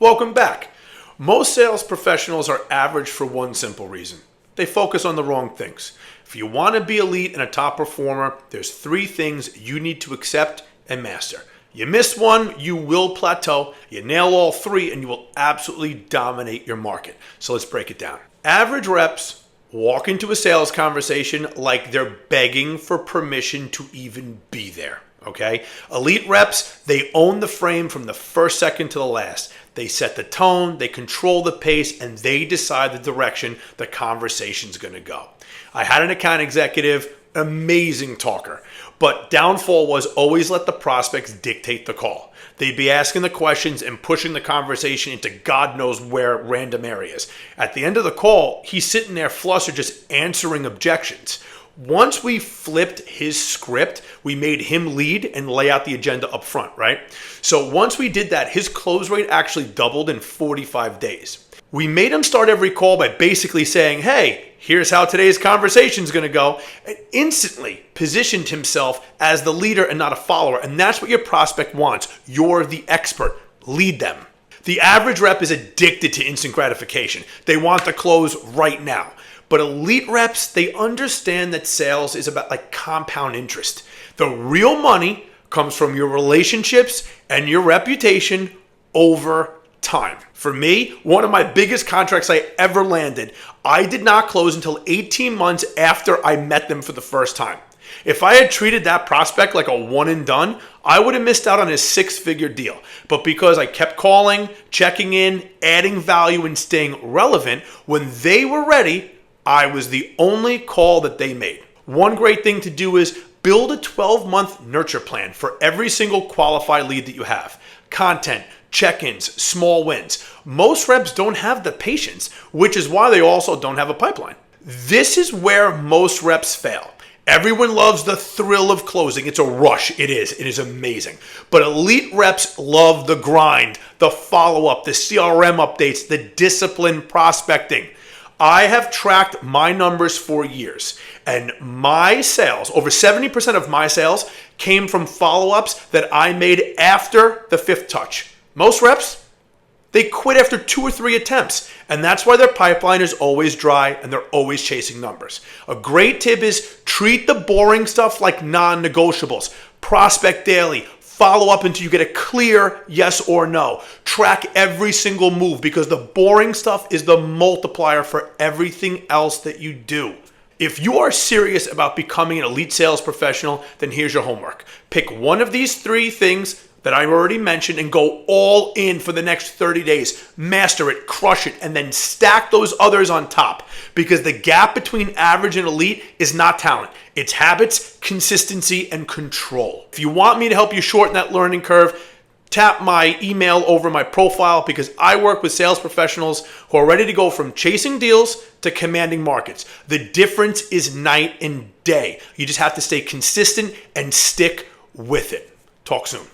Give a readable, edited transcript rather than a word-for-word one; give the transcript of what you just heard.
Welcome back. Most sales professionals are average for one simple reason. They focus on the wrong things. If you want to be elite and a top performer, there's 3 things you need to accept and master. You miss one, you will plateau. You nail all 3 and you will absolutely dominate your market. So let's break it down. Average reps walk into a sales conversation like they're begging for permission to even be there. Okay? Elite reps, they own the frame from the first second to the last. They set the tone, they control the pace, and they decide the direction the conversation's going to go. I had an account executive, amazing talker, but downfall was always let the prospects dictate the call. They'd be asking the questions and pushing the conversation into God knows where random areas. At the end of the call, he's sitting there flustered just answering objections. Once we flipped his script, we made him lead and lay out the agenda up front, right? So once we did that, his close rate actually doubled in 45 days. We made him start every call by basically saying, hey, here's how today's conversation is going to go, and instantly positioned himself as the leader and not a follower. And that's what your prospect wants. You're the expert. Lead them. The average rep is addicted to instant gratification. They want the close right now. But elite reps, they understand that sales is about like compound interest. The real money comes from your relationships and your reputation over time. For me, one of my biggest contracts I ever landed, I did not close until 18 months after I met them for the first time. If I had treated that prospect like a one and done, I would have missed out on his 6-figure deal. But because I kept calling, checking in, adding value, and staying relevant, when they were ready, I was the only call that they made. One great thing to do is build a 12-month nurture plan for every single qualified lead that you have. Content, check-ins, small wins. Most reps don't have the patience, which is why they also don't have a pipeline. This is where most reps fail. Everyone loves the thrill of closing. It's a rush. It is. It is amazing. But elite reps love the grind, the follow-up, the CRM updates, the disciplined prospecting. I have tracked my numbers for years, and my sales, over 70% of my sales, came from follow-ups that I made after the 5th touch. Most reps, they quit after 2 or 3 attempts, and that's why their pipeline is always dry and they're always chasing numbers. A great tip is treat the boring stuff like non-negotiables. Prospect daily. Follow up until you get a clear yes or no. Track every single move because the boring stuff is the multiplier for everything else that you do. If you are serious about becoming an elite sales professional, then here's your homework. Pick one of these 3 things that I already mentioned and go all in for the next 30 days. Master it, crush it, and then stack those others on top. Because the gap between average and elite is not talent. It's habits, consistency, and control. If you want me to help you shorten that learning curve, tap my email over my profile because I work with sales professionals who are ready to go from chasing deals to commanding markets. The difference is night and day. You just have to stay consistent and stick with it. Talk soon.